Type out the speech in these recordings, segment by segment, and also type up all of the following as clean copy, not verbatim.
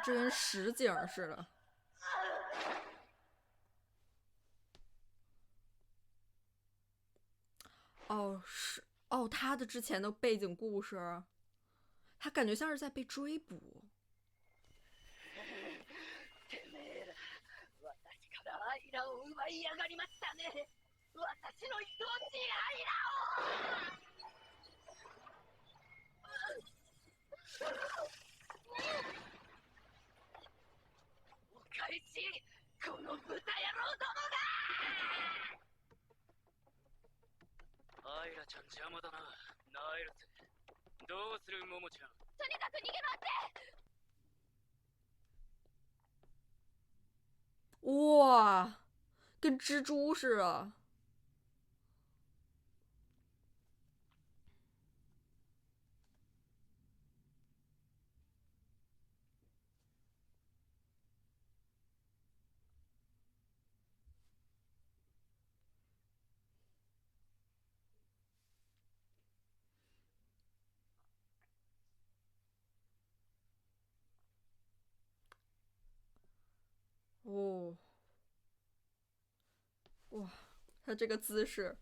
这跟实景似的。哦，是哦，他的之前的背景故事，他感觉像是在被追捕。てめえら、私からアイラを奪いやがりましたね。私の命アイラをお返し、この豚野郎どもが。アイラちゃん邪魔だな。ナイルス、どうするモモちゃん。とにかく逃げ回って。哇，跟蜘蛛似的。哦，哇，他这个姿势。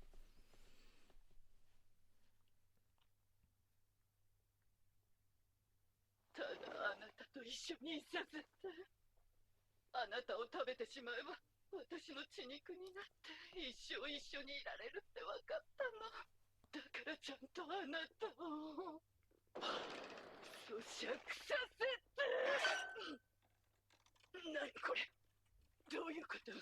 ただあなたと一緒にいさせて。あなたを食べてしまえば私の血肉になって一生一緒にいられるって分かったの。だからちゃんとあなたを咀嚼させて。何これ、どういうこと。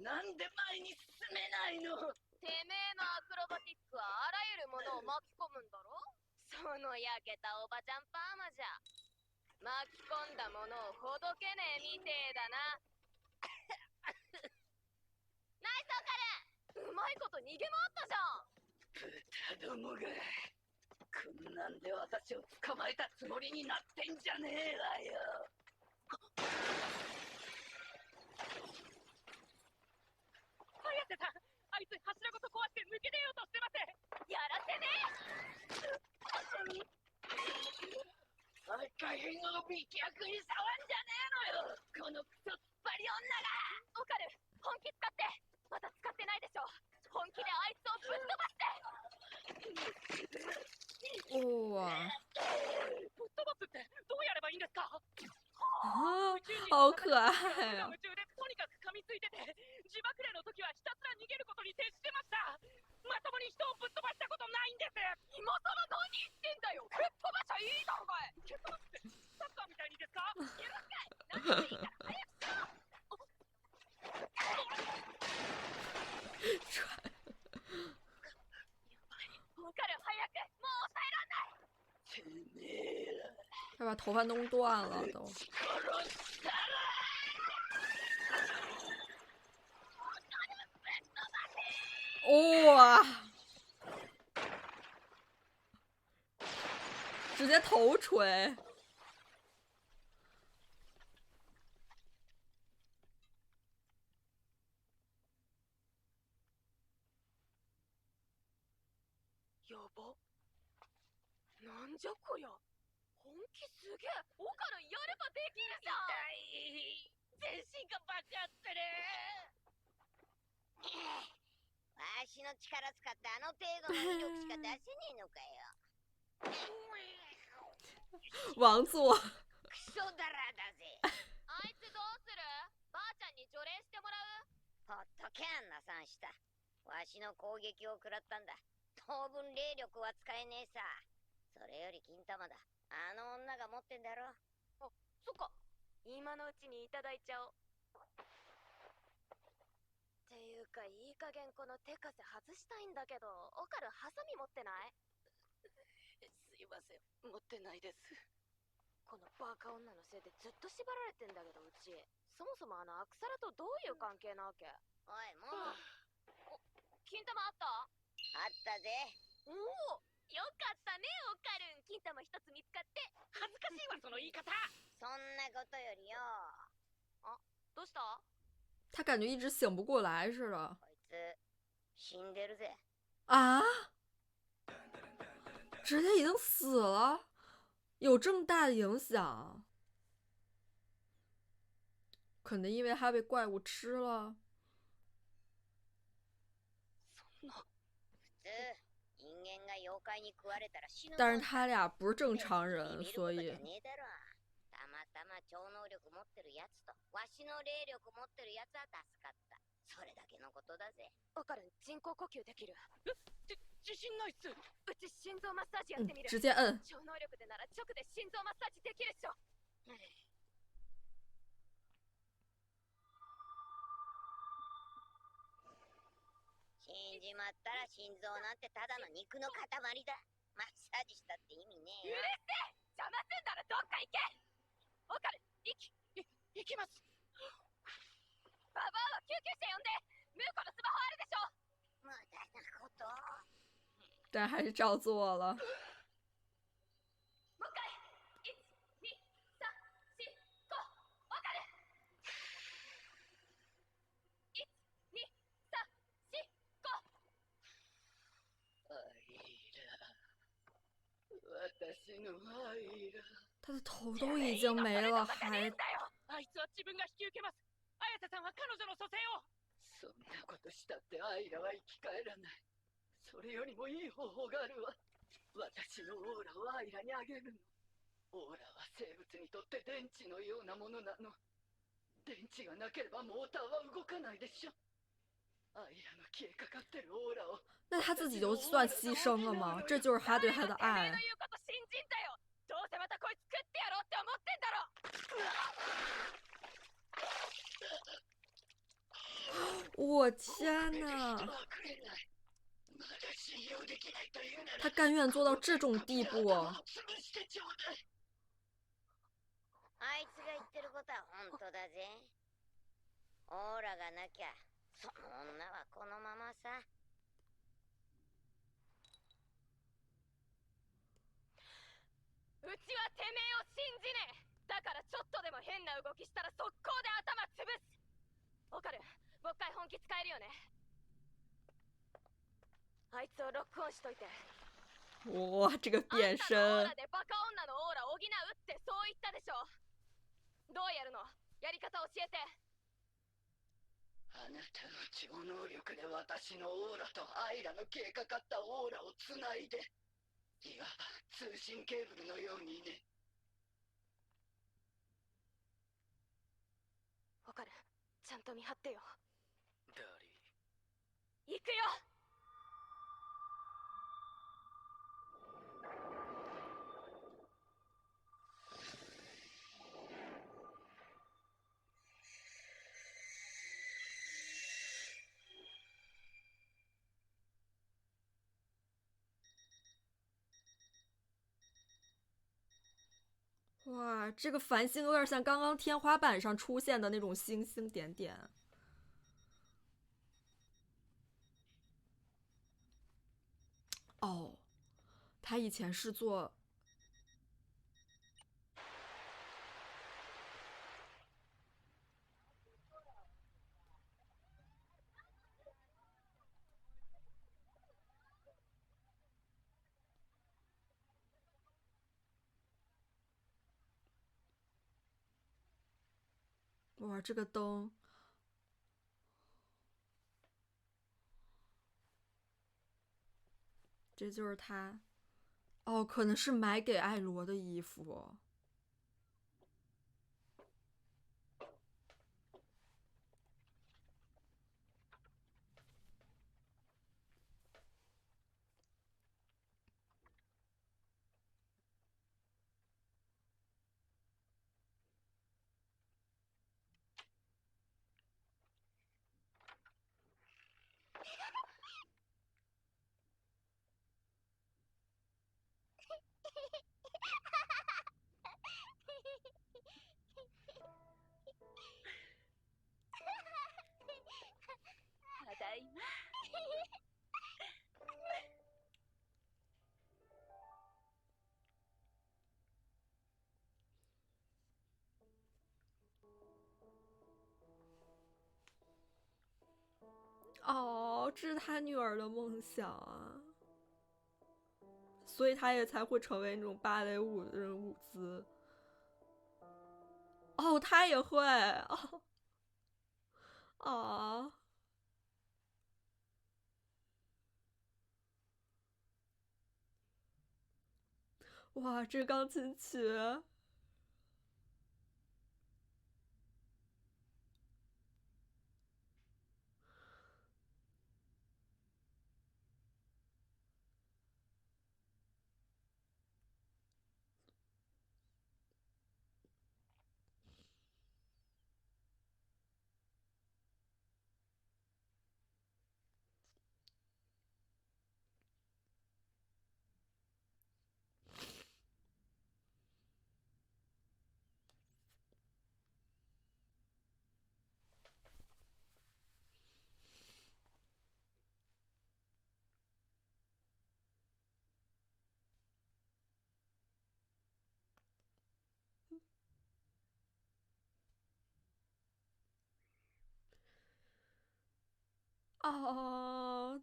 なんで前に進めないの。てめえのアクロバティックはあらゆるものを巻き込むんだろ。その焼けたおばちゃんパーマじゃ。巻き込んだものをほどけねえみてえだな。ナイスオカル、うまいこと逃げ回ったじゃん。豚どもがこんなんで私を捕まえたつもりになってんじゃねえわよ。早瀬さん、あいつ柱ごと壊して抜け出ようとしてます。やらせねえ。赤変を美脚に触んじゃねえのよ、このクソ突っ張り女が。オカル、本気使って。まだ使ってないでしょ。本気であいつをぶっ飛ばして。哇，ぶっ飛ばすってどうやればいいんですか。啊，好可愛啊！夢中でとにかく噛みついてて、自爆霊の時はひたすら逃げることに徹してました。まともに人をぶっ飛ばしたことないんです。今さら何言ってんだよ。ぶっ飛ばしゃいいだろがい。蹴っ飛ばすってサッカーみたいにですか。許すかい。何でもいいから早くしろ。わかる、早く。もう抑えらんない。てめえら、他把头发弄断了都。哇，直接头锤。やば。なんじゃこりゃ。本気すげえ。オカルやればできるじゃん。痛い。全身が爆発する。わしの力使ってあの程度の威力しか出せねえのかよ。王座。クソだらだぜ。あいつどうする。ばあちゃんに除霊してもらう。ほっとけんなさんした。わしの攻撃を食らったんだ。当分霊力は使えねえさ。それより金玉だ。あの女が持ってんだろ。あ、そっか。今のうちにいただいちゃおう。っていうか、いい加減この手風外したいんだけど、オカルハサミ持ってない？すいません、持ってないです。このバカ女のせいでずっと縛られてんだけど、うち。そもそもあのアクサラとどういう関係なわけ？おい、もう。金玉あった？あったぜ。おお、よかったね、オカルン。金玉一つ見つかって。恥ずかしいわ、その言い方。そんなことよりよ。あ、どうした？他感觉一直醒不过来似的。こいつ死んでるぜ。啊，直接已经死了，有这么大的影响？可能因为他被怪物吃了。但是他俩不是正常人，所以。たまたま超能力持ってるやつとわしの霊力持ってるやつは助かった。それだけのことだぜ。オカルン、人工呼吸できる？自信ないっす。うち心臓マッサージやってみる。直接摁。超能力でなら直で心臓マッサージできるっしょ。死んじまったら心臓なんてただの肉の塊だ。マッサージしたって意味ねえよ。うるせえ！邪魔すんならどっか行け！オカル、行きます。ババアは救急車呼んで。ムーコのスマホあるでしょ。無駄なこと。但还是照做了。もう一回。1、2、3、4、5。オカル。1、2、3、4、5。アイラ。私のアイラ。他的头都已经没了，还……あいつは自分が引き受けます。綾瀬さんは彼女の蘇生を。そんなことしたってアイラは生き返らない。それよりもいい方法があるわ。私のオーラをアイラにあげるの。オーラは生物にとって電池のようなものなの。電池がなければモーターは動かないでしょ。アイラの消えかかってるオーラを。那他自己都算牺牲了吗？这就是他对他的爱。どうせまたこいつ食ってやろうって思ってんだろ。我天哪！他甘愿做到这种地步。あいつが言ってることは本当だぜ。オーラがなきゃその女はこのままさ。うちはてめえを信じねえ。だからちょっとでも変な動きしたら速攻で頭潰す。オカル、もう一回本気使えるよね。あいつをロックオンしといて。哇，这个变身！あんたのオーラでバカ女のオーラ補うってそう言ったでしょ。どうやるの？やり方教えて。あなたの超能力で私のオーラとアイラの消えかかったオーラをつないで。いわば通信ケーブルのようにね。わかる。ちゃんと見張ってよ。ダーリー。行くよ。哇，这个繁星有点像刚刚天花板上出现的那种星星点点。哦，他以前是做……哇，这个灯，这就是他。哦，可能是买给艾罗的衣服。ただいま。哦，这是他女儿的梦想啊，所以他也才会成为那种芭蕾舞的舞姿。哦，他也会哦。啊，哇，这钢琴曲。啊，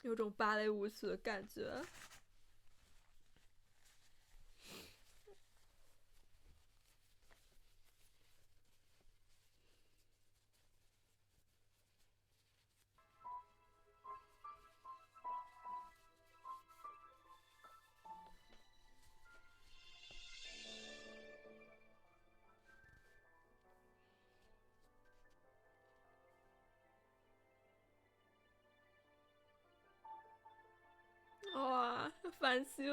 有种芭蕾舞曲的感觉。哇，繁星。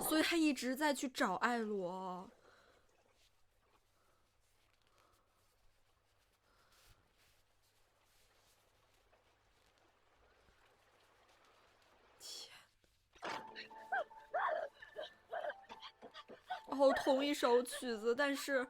所以他一直在去找艾罗。哦，同一首曲子，但是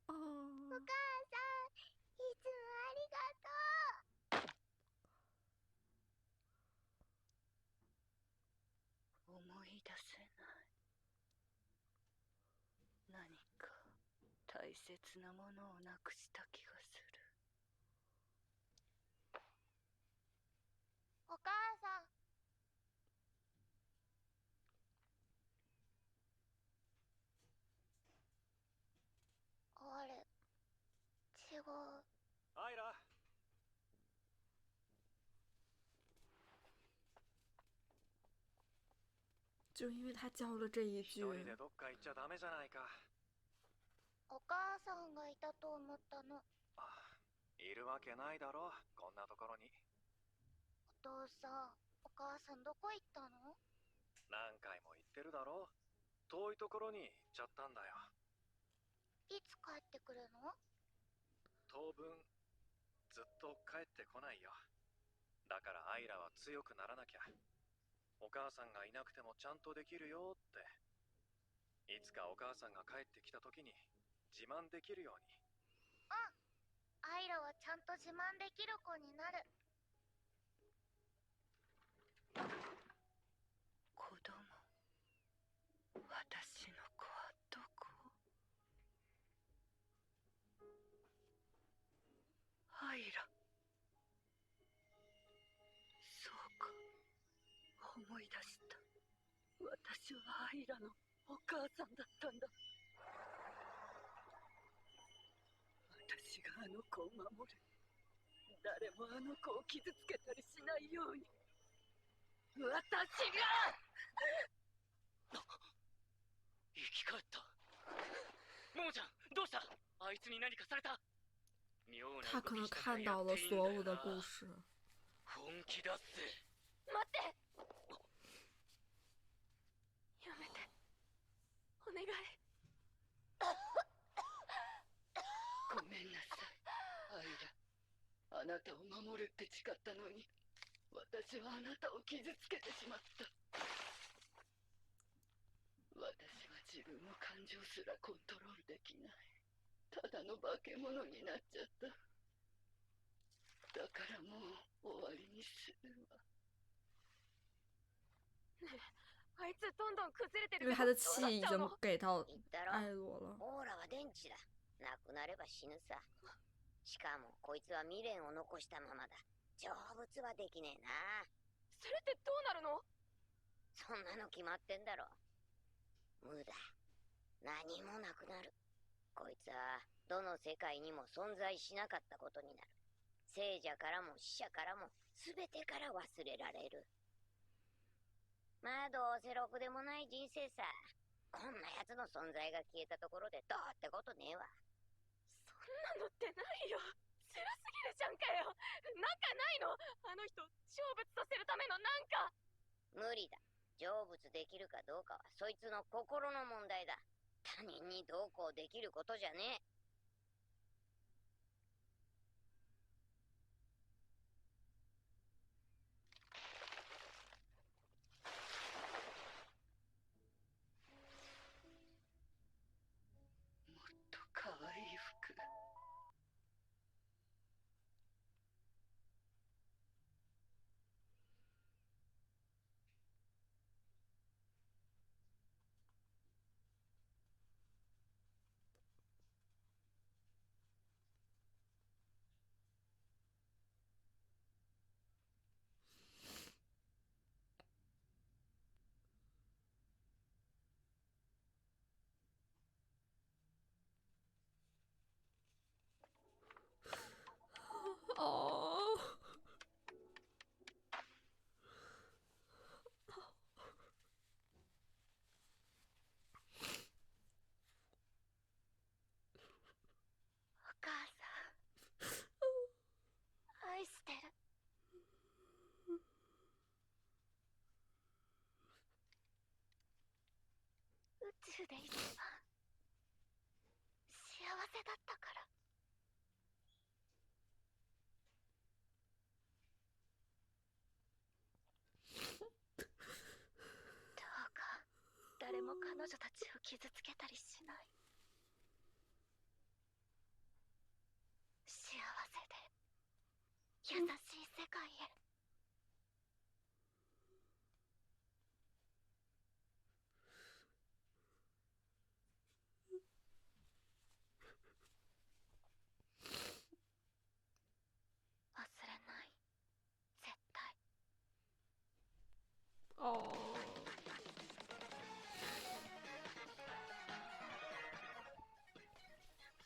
お母さん、いつもありがとう。思い出せない。何か大切なものをなくした気がする。お母さん、就因为他教了这一句。一人でどっか行っちゃダメじゃないか。お母さんがいたと思ったの。いるわけないだろ、こんなところに。お父さん、お母さんどこ行ったの？何回も言ってるだろ。遠いところに行っちゃったんだよ。いつ帰ってくるの？当分ずっと帰ってこないよ。だからアイラは強くならなきゃ。お母さんがいなくてもちゃんとできるよって。いつかお母さんが帰ってきた時に自慢できるように。アイラはちゃんと自慢できる子になる。子供、私の子はどこ？アイラ。そうか、思い出した。私はアイラのお母さんだったんだ。私があの子を守る。誰もあの子を傷つけたりしないように。私が生き返った。ももちゃん、どうした？あいつに何かされた？他可能看到了所有的故事。本気だっせ。待って。やめて。お願い。ごめんなさい、アイラ。あなたを守るって誓ったのに、私はあなたを傷つけてしまった。私は自分の感情すらコントロールできない。ただの化け物になっちゃった。だからもう終わりにするわ。ねえ、あいつどんどん崩れてる。因为他的气已经给到言ったろ。艾罗了。オーラは電池だ。なくなれば死ぬさ。しかもこいつは未練を残したままだ。成仏はできねえな。それってどうなるの？そんなの決まってんだろ。無だ。何もなくなる。こいつはどの世界にも存在しなかったことになる。聖者からも死者からも全てから忘れられる。まあどうせろくでもない人生さ。こんな奴の存在が消えたところでどうってことねえわ。そんなのってないよ。強すぎるじゃんかよ。なんかないの？あの人成仏させるためのなんか。無理だ。成仏できるかどうかはそいつの心の問題だ。他人にどうこうできることじゃねえ。もっと可愛い服。哦。お母さん、愛してる。宇宙で一番幸せだったから。どうか誰も彼女たちを傷つけたりしない。幸せで優しい世界へ。忘れない。絶対。哦。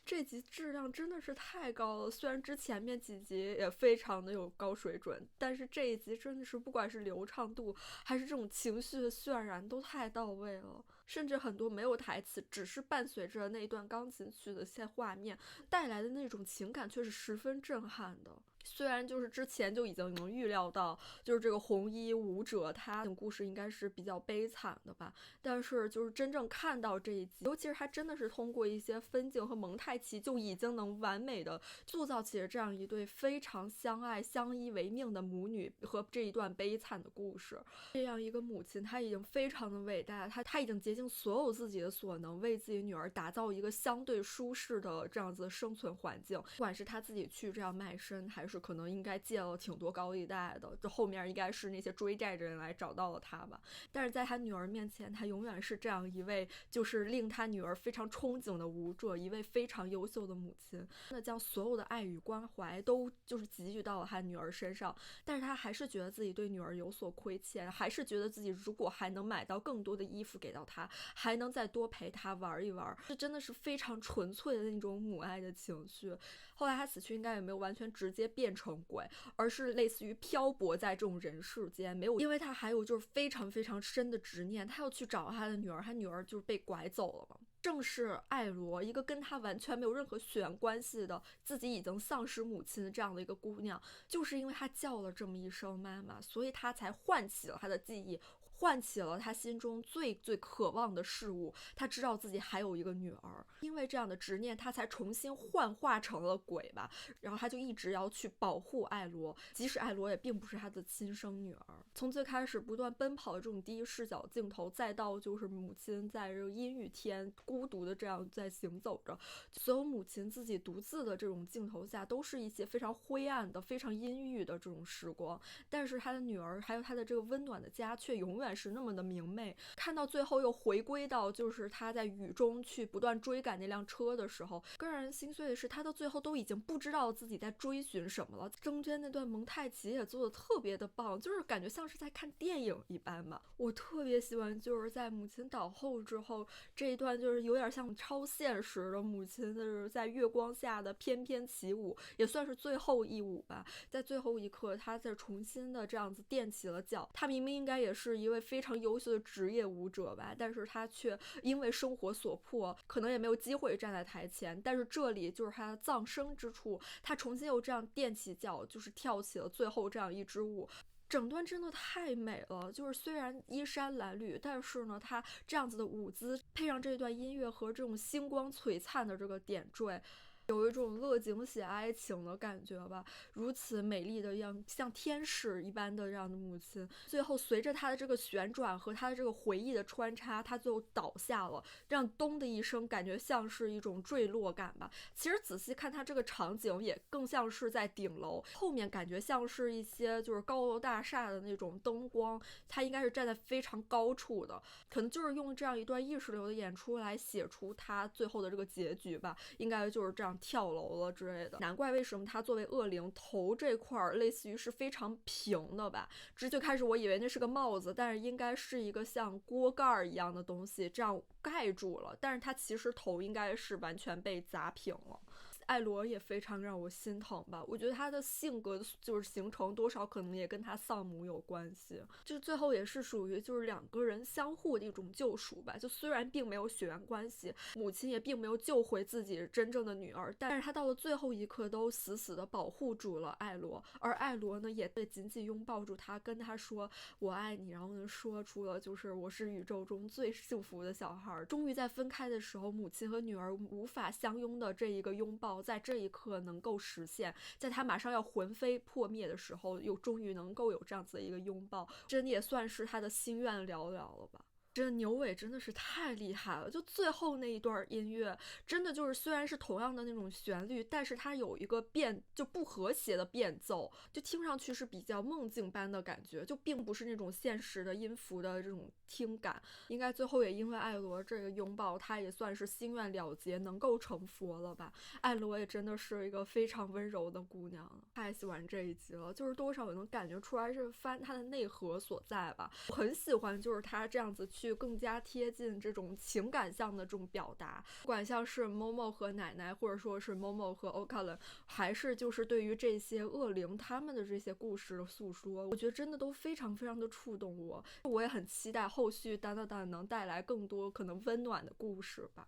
这集质量真的是太高了，虽然之前面几集也非常的有高水准，但是这一集真的是不管是流畅度还是这种情绪的渲染都太到位了，甚至很多没有台词，只是伴随着那一段钢琴曲的些画面带来的那种情感却是十分震撼的。虽然就是之前就已经能预料到，就是这个红衣舞者他的故事应该是比较悲惨的吧，但是就是真正看到这一集，尤其是他真的是通过一些分镜和蒙太奇就已经能完美的塑造起了这样一对非常相爱相依为命的母女和这一段悲惨的故事。这样一个母亲她已经非常的伟大，她已经竭尽所有自己的所能为自己女儿打造一个相对舒适的这样子的生存环境，不管是她自己去这样卖身，还是可能应该借了挺多高利贷的，这后面应该是那些追债的人来找到了他吧。但是在他女儿面前，他永远是这样一位就是令他女儿非常憧憬的舞者，一位非常优秀的母亲，那将所有的爱与关怀都就是给予到了他女儿身上。但是他还是觉得自己对女儿有所亏欠，还是觉得自己如果还能买到更多的衣服给到她，还能再多陪她玩一玩，这真的是非常纯粹的那种母爱的情绪。后来他死去应该也没有完全直接变成鬼，而是类似于漂泊在这种人世间，没有，因为他还有就是非常非常深的执念，他要去找他的女儿，他女儿就是被拐走了嘛。正是艾罗，一个跟他完全没有任何血缘关系的，自己已经丧失母亲的这样的一个姑娘，就是因为他叫了这么一声妈妈，所以他才唤起了他的记忆，唤起了他心中最最渴望的事物。他知道自己还有一个女儿，因为这样的执念，他才重新幻化成了鬼吧。然后他就一直要去保护艾罗，即使艾罗也并不是他的亲生女儿。从最开始不断奔跑的这种第一视角镜头，再到就是母亲在这个阴雨天孤独的这样在行走着，所有母亲自己独自的这种镜头下，都是一些非常灰暗的、非常阴郁的这种时光。但是他的女儿还有他的这个温暖的家，却永远是那么的明媚。看到最后又回归到就是他在雨中去不断追赶那辆车的时候，更让人心碎的是，他到最后都已经不知道自己在追寻什么了。中间那段蒙太奇也做的特别的棒，就是感觉像是在看电影一般嘛。我特别喜欢就是在母亲倒后之后这一段，就是有点像超现实的母亲就是在月光下的翩翩起舞，也算是最后一舞吧。在最后一刻，他再重新的这样子踮起了脚。他明明应该也是一位非常优秀的职业舞者吧，但是他却因为生活所迫，可能也没有机会站在台前。但是这里就是他的葬身之处，他重新又这样踮起脚，就是跳起了最后这样一支舞。整段真的太美了，就是虽然衣衫褴褛，但是呢，他这样子的舞姿配上这段音乐和这种星光璀璨的这个点缀，有一种乐景写哀情的感觉吧。如此美丽的像天使一般的这样的母亲，最后随着她的这个旋转和她的这个回忆的穿插，她最后倒下了，这样咚的一声，感觉像是一种坠落感吧。其实仔细看她这个场景，也更像是在顶楼，后面感觉像是一些就是高楼大厦的那种灯光，她应该是站在非常高处的，可能就是用这样一段意识流的演出来写出她最后的这个结局吧，应该就是这样跳楼了之类的。难怪为什么他作为恶灵头这块类似于是非常平的吧。最开始我以为那是个帽子，但是应该是一个像锅盖一样的东西这样盖住了，但是他其实头应该是完全被砸平了。艾罗也非常让我心疼吧，我觉得他的性格就是形成多少可能也跟他丧母有关系，就最后也是属于就是两个人相互的一种救赎吧。就虽然并没有血缘关系，母亲也并没有救回自己真正的女儿，但是他到了最后一刻都死死的保护住了艾罗，而艾罗呢也紧紧拥抱住他，跟他说我爱你，然后呢说出了就是我是宇宙中最幸福的小孩。终于在分开的时候，母亲和女儿无法相拥的这一个拥抱在这一刻能够实现，在他马上要魂飞魄灭的时候又终于能够有这样子的一个拥抱，真的也算是他的心愿了了了吧。这牛尾真的是太厉害了，就最后那一段音乐真的就是虽然是同样的那种旋律，但是它有一个就不和谐的变奏，就听上去是比较梦境般的感觉，就并不是那种现实的音符的这种听感。应该最后也因为艾罗这个拥抱，他也算是心愿了结，能够成佛了吧。艾罗也真的是一个非常温柔的姑娘，太喜欢这一集了，就是多少也能感觉出来是翻她的内核所在吧。我很喜欢就是她这样子去更加贴近这种情感向的这种表达，不管像是 Momo 和奶奶，或者说是 Momo 和 Okalan， 还是就是对于这些恶灵他们的这些故事的诉说，我觉得真的都非常非常的触动我。我也很期待后续蛋蛋蛋能带来更多可能温暖的故事吧。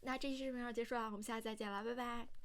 那这期视频要结束了，我们下次再见了，拜拜。